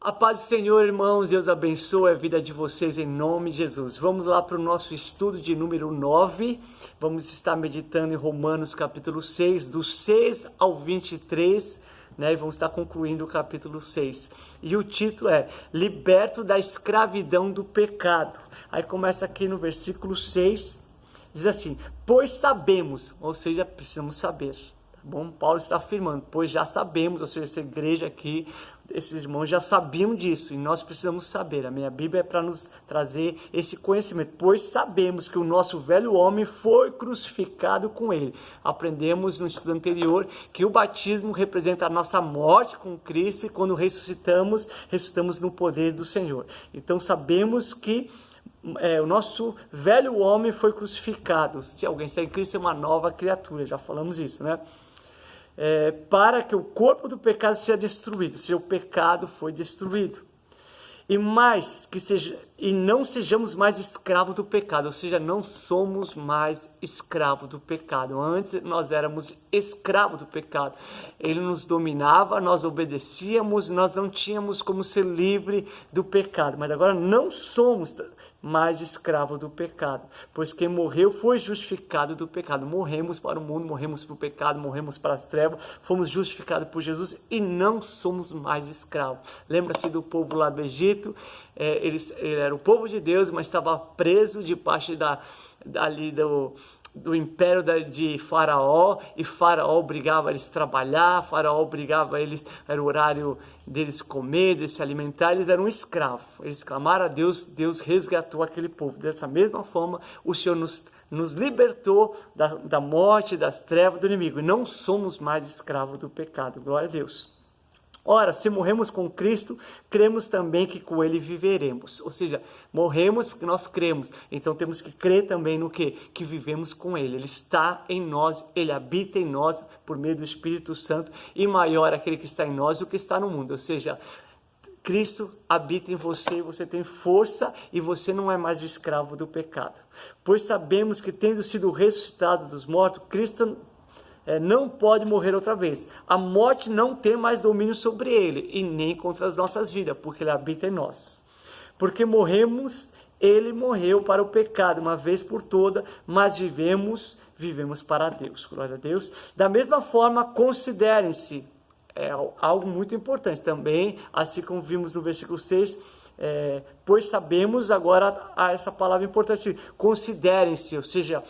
A paz do Senhor, irmãos, Deus abençoe a vida de vocês em nome de Jesus. Vamos lá para o nosso estudo de número 9. Vamos estar meditando em Romanos capítulo 6, do 6 ao 23, né? E vamos estar concluindo o capítulo 6. E o título é Liberto da escravidão do pecado. Aí começa aqui no versículo 6, diz assim: pois sabemos, ou seja, precisamos saber. Bom, Paulo está afirmando, pois já sabemos, ou seja, essa igreja aqui, esses irmãos já sabiam disso, e nós precisamos saber. A minha Bíblia é para nos trazer esse conhecimento, pois sabemos que o nosso velho homem foi crucificado com ele. Aprendemos no estudo anterior que o batismo representa a nossa morte com Cristo, e quando ressuscitamos, ressuscitamos no poder do Senhor. Então sabemos que o nosso velho homem foi crucificado. Se alguém está em Cristo, é uma nova criatura, já falamos isso, né? Para que o corpo do pecado seja destruído, se o pecado foi destruído, e não sejamos mais escravos do pecado, ou seja, não somos mais escravos do pecado. Antes nós éramos escravos do pecado, ele nos dominava, nós obedecíamos, nós não tínhamos como ser livre do pecado, mas agora não somos mais escravo do pecado, pois quem morreu foi justificado do pecado. Morremos para o mundo, morremos para o pecado, morremos para as trevas, fomos justificados por Jesus e não somos mais escravos. Lembra-se do povo lá do Egito? Ele era o povo de Deus, mas estava preso debaixo do império de Faraó, e Faraó obrigava eles a trabalhar, Faraó obrigava eles, era o horário deles comer, de se alimentar, eles eram escravos. Eles clamaram a Deus, Deus resgatou aquele povo. Dessa mesma forma, o Senhor nos libertou da morte, das trevas do inimigo, e não somos mais escravos do pecado. Glória a Deus. Ora, se morremos com Cristo, cremos também que com Ele viveremos. Ou seja, morremos porque nós cremos. Então temos que crer também no quê? Que vivemos com Ele. Ele está em nós, Ele habita em nós por meio do Espírito Santo. E maior é aquele que está em nós do que está no mundo. Ou seja, Cristo habita em você, você tem força e você não é mais o escravo do pecado. Pois sabemos que, tendo sido ressuscitado dos mortos, Cristo não pode morrer outra vez. A morte não tem mais domínio sobre ele, e nem contra as nossas vidas, porque ele habita em nós. Porque morremos, ele morreu para o pecado, uma vez por toda, mas vivemos para Deus. Glória a Deus. Da mesma forma, considerem-se, algo muito importante também, assim como vimos no versículo 6, pois sabemos, agora essa palavra importante, considerem-se, ou seja,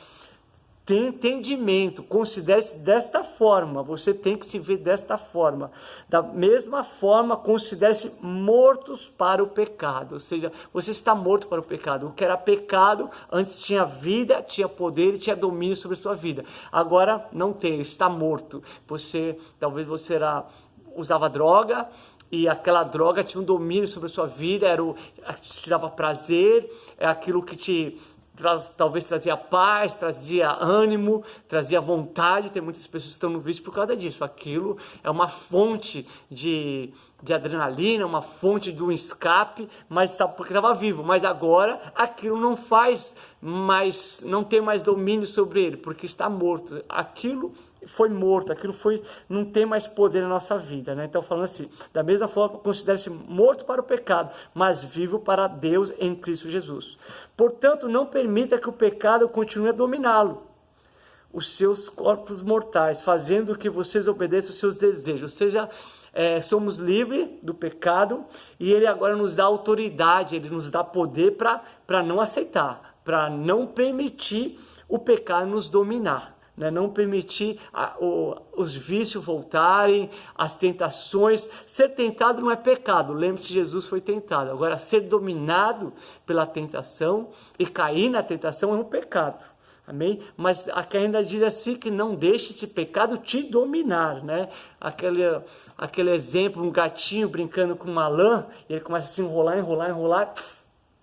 tem entendimento, considere-se desta forma, você tem que se ver desta forma. Da mesma forma, considere-se mortos para o pecado, ou seja, você está morto para o pecado. O que era pecado, antes tinha vida, tinha poder e tinha domínio sobre a sua vida. Agora não tem, está morto. Talvez você usava droga, e aquela droga tinha um domínio sobre a sua vida, te dava prazer, é aquilo que talvez trazia paz, trazia ânimo, trazia vontade. Tem muitas pessoas que estão no vício por causa disso. Aquilo é uma fonte de adrenalina, uma fonte de um escape, mas porque estava vivo. Mas agora aquilo não faz mais, não tem mais domínio sobre ele, porque está morto. Aquilo foi morto, não tem mais poder na nossa vida, né? Então, falando assim, da mesma forma, considere-se morto para o pecado, mas vivo para Deus em Cristo Jesus. Portanto, não permita que o pecado continue a dominá-lo, os seus corpos mortais, fazendo que vocês obedeçam os seus desejos. Ou seja, somos livres do pecado, e ele agora nos dá autoridade, ele nos dá poder para não aceitar, para não permitir o pecado nos dominar. Não permitir os vícios voltarem, as tentações. Ser tentado não é pecado, lembre-se, Jesus foi tentado. Agora, ser dominado pela tentação e cair na tentação é um pecado, amém? Mas aqui ainda diz assim, que não deixe esse pecado te dominar, né? Aquele exemplo, um gatinho brincando com uma lã, e ele começa a se enrolar,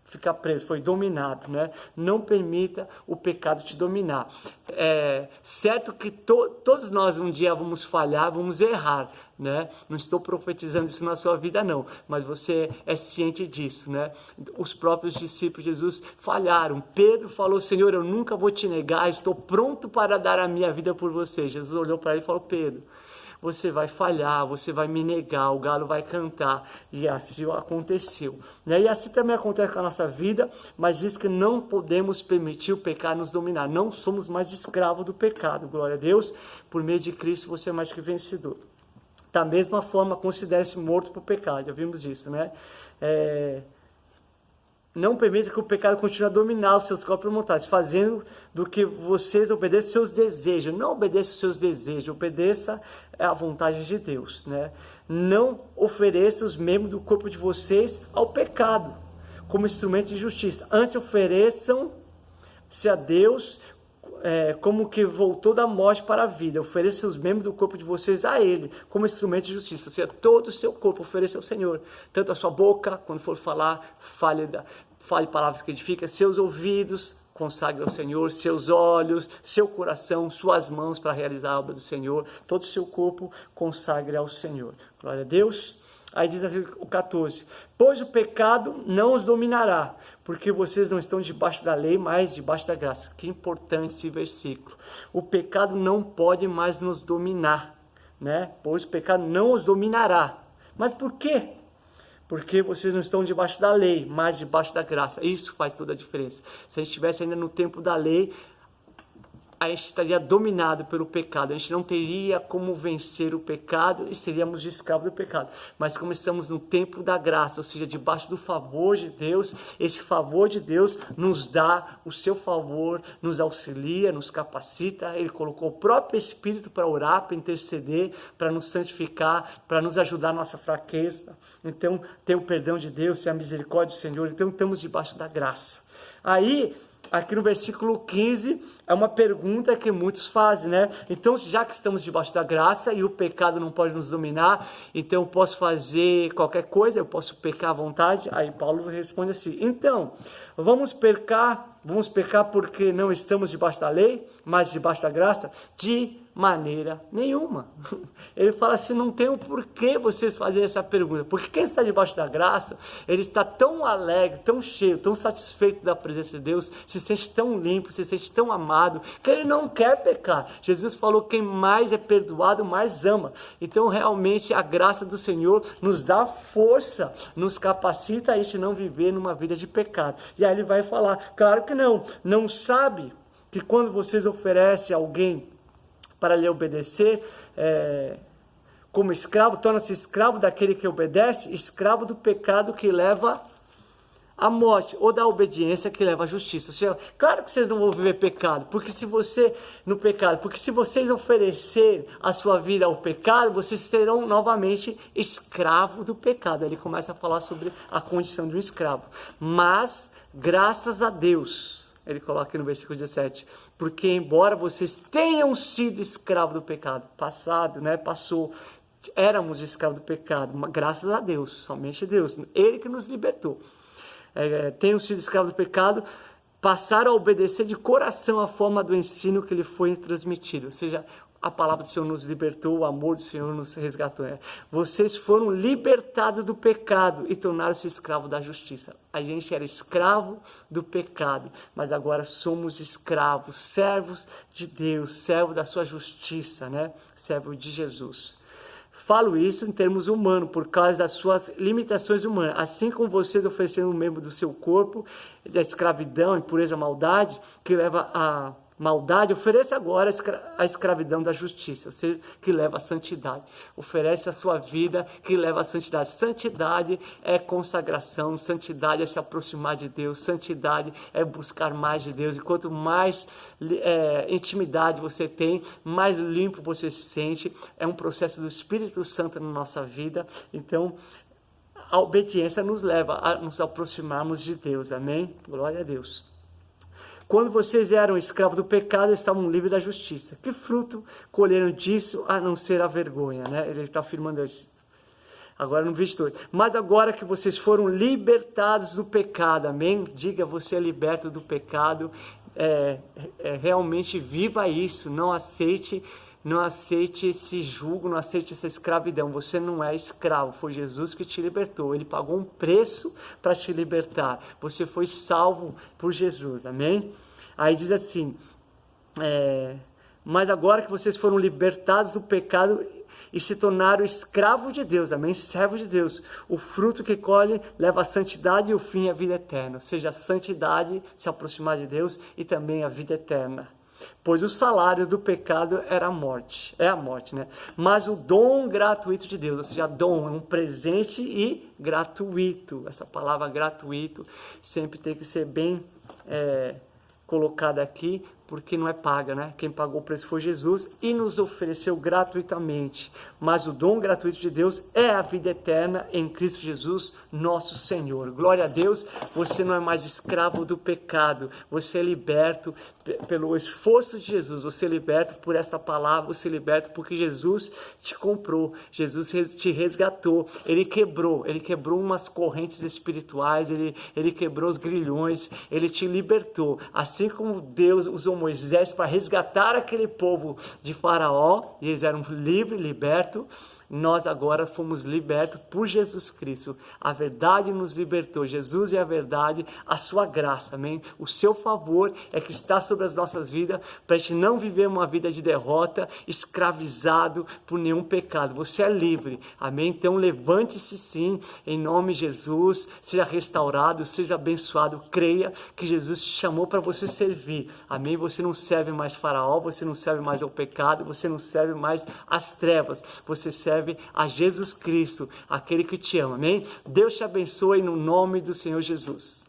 ficar preso, foi dominado, né? Não permita o pecado te dominar. Certo que todos nós um dia vamos falhar, vamos errar, né? Não estou profetizando isso na sua vida não, mas você é ciente disso, né? Os próprios discípulos de Jesus falharam. Pedro falou: Senhor, eu nunca vou te negar, estou pronto para dar a minha vida por você. Jesus olhou para ele e falou: Pedro, você vai falhar, você vai me negar, o galo vai cantar. E assim aconteceu. E assim também acontece com a nossa vida, mas diz que não podemos permitir o pecado nos dominar. Não somos mais escravos do pecado. Glória a Deus, por meio de Cristo você é mais que vencedor. Da mesma forma, considere-se morto para o pecado. Já vimos isso, né? Não permita que o pecado continue a dominar os seus corpos mortais, fazendo do que vocês obedeçam aos seus desejos. Não obedeça aos seus desejos, obedeça à vontade de Deus, né? Não ofereça os membros do corpo de vocês ao pecado, como instrumento de justiça. Antes ofereçam-se a Deus como que voltou da morte para a vida. Ofereça os membros do corpo de vocês a Ele, como instrumento de justiça. Ou seja, todo o seu corpo ofereça ao Senhor. Tanto a sua boca, quando for falar, fale palavras que edificam. Seus ouvidos, consagre ao Senhor. Seus olhos, seu coração, suas mãos para realizar a obra do Senhor. Todo o seu corpo, consagre ao Senhor. Glória a Deus. Aí diz assim, o 14, pois o pecado não os dominará, porque vocês não estão debaixo da lei, mas debaixo da graça. Que importante esse versículo. O pecado não pode mais nos dominar, né? Pois o pecado não os dominará. Mas por quê? Porque vocês não estão debaixo da lei, mas debaixo da graça. Isso faz toda a diferença. Se a gente estivesse ainda no tempo da lei, a gente estaria dominado pelo pecado, a gente não teria como vencer o pecado e seríamos escravos do pecado. Mas como estamos no tempo da graça, ou seja, debaixo do favor de Deus, esse favor de Deus nos dá o seu favor, nos auxilia, nos capacita. Ele colocou o próprio Espírito para orar, para interceder, para nos santificar, para nos ajudar na nossa fraqueza. Então, tem o perdão de Deus, tem a misericórdia do Senhor, então estamos debaixo da graça. Aí, aqui no versículo 15, é uma pergunta que muitos fazem, né? Então, já que estamos debaixo da graça e o pecado não pode nos dominar, então eu posso fazer qualquer coisa, eu posso pecar à vontade? Aí Paulo responde assim, então, vamos pecar porque não estamos debaixo da lei, mas debaixo da graça? De maneira nenhuma. Ele fala assim, não tem o porquê vocês fazerem essa pergunta, porque quem está debaixo da graça, ele está tão alegre, tão cheio, tão satisfeito da presença de Deus, se sente tão limpo, se sente tão amado, que ele não quer pecar. Jesus falou, quem mais é perdoado, mais ama. Então realmente a graça do Senhor nos dá força, nos capacita a gente não viver numa vida de pecado. E aí ele vai falar, claro que não sabe que quando vocês oferecem a alguém para lhe obedecer, como escravo, torna-se escravo daquele que obedece, escravo do pecado que leva à morte, ou da obediência que leva à justiça. Ou seja, claro que vocês não vão viver pecado, porque se vocês oferecer a sua vida ao pecado, vocês serão novamente escravo do pecado. Ele começa a falar sobre a condição de um escravo. Mas, graças a Deus, ele coloca aqui no versículo 17, porque embora vocês tenham sido escravos do pecado, passou, éramos escravos do pecado, graças a Deus, somente Deus, Ele que nos libertou, tenham sido escravos do pecado, passaram a obedecer de coração a forma do ensino que lhe foi transmitido, ou seja, a palavra do Senhor nos libertou, o amor do Senhor nos resgatou. Vocês foram libertados do pecado e tornaram-se escravos da justiça. A gente era escravo do pecado, mas agora somos escravos, servos de Deus, servos da sua justiça, né? Servo de Jesus. Falo isso em termos humanos, por causa das suas limitações humanas. Assim como vocês oferecendo um membro do seu corpo, da escravidão, impureza, maldade, que leva a maldade, ofereça agora a escravidão da justiça, ou seja, que leva à santidade. Oferece a sua vida que leva à santidade. Santidade é consagração, santidade é se aproximar de Deus, santidade é buscar mais de Deus. E quanto mais intimidade você tem, mais limpo você se sente. É um processo do Espírito Santo na nossa vida. Então, a obediência nos leva a nos aproximarmos de Deus. Amém? Glória a Deus. Quando vocês eram escravos do pecado, estavam livres da justiça. Que fruto colheram disso, a não ser a vergonha, né? Ele está afirmando isso. Agora no 22. Mas agora que vocês foram libertados do pecado, amém? Diga, você é liberto do pecado. Realmente viva isso. Não aceite esse jugo, não aceite essa escravidão. Você não é escravo, foi Jesus que te libertou. Ele pagou um preço para te libertar. Você foi salvo por Jesus, amém? Aí diz assim, mas agora que vocês foram libertados do pecado e se tornaram escravos de Deus, amém? Servos de Deus. O fruto que colhe leva à santidade e o fim à vida eterna. Ou seja, a santidade, se aproximar de Deus e também a vida eterna. Pois o salário do pecado era a morte, é a morte, né? Mas o dom gratuito de Deus, ou seja, dom é um presente e gratuito. Essa palavra gratuito sempre tem que ser bem colocada aqui, porque não é paga, né? Quem pagou o preço foi Jesus e nos ofereceu gratuitamente. Mas o dom gratuito de Deus é a vida eterna em Cristo Jesus, nosso Senhor. Glória a Deus, você não é mais escravo do pecado, você é liberto pelo esforço de Jesus, você é liberto por esta palavra, você é liberto porque Jesus te comprou, Jesus te resgatou, Ele quebrou umas correntes espirituais, ele quebrou os grilhões, Ele te libertou. Assim como Deus usou Moisés para resgatar aquele povo de Faraó, e eles eram livres, libertos, nós agora fomos libertos por Jesus Cristo. A verdade nos libertou. Jesus é a verdade, a sua graça, amém? O seu favor é que está sobre as nossas vidas, para a gente não viver uma vida de derrota, escravizado por nenhum pecado. Você é livre, amém? Então levante-se sim, em nome de Jesus, seja restaurado, seja abençoado, creia que Jesus te chamou para você servir, amém? Você não serve mais Faraó, você não serve mais ao pecado, você não serve mais às trevas, você serve a Jesus Cristo, aquele que te ama, amém? Deus te abençoe no nome do Senhor Jesus.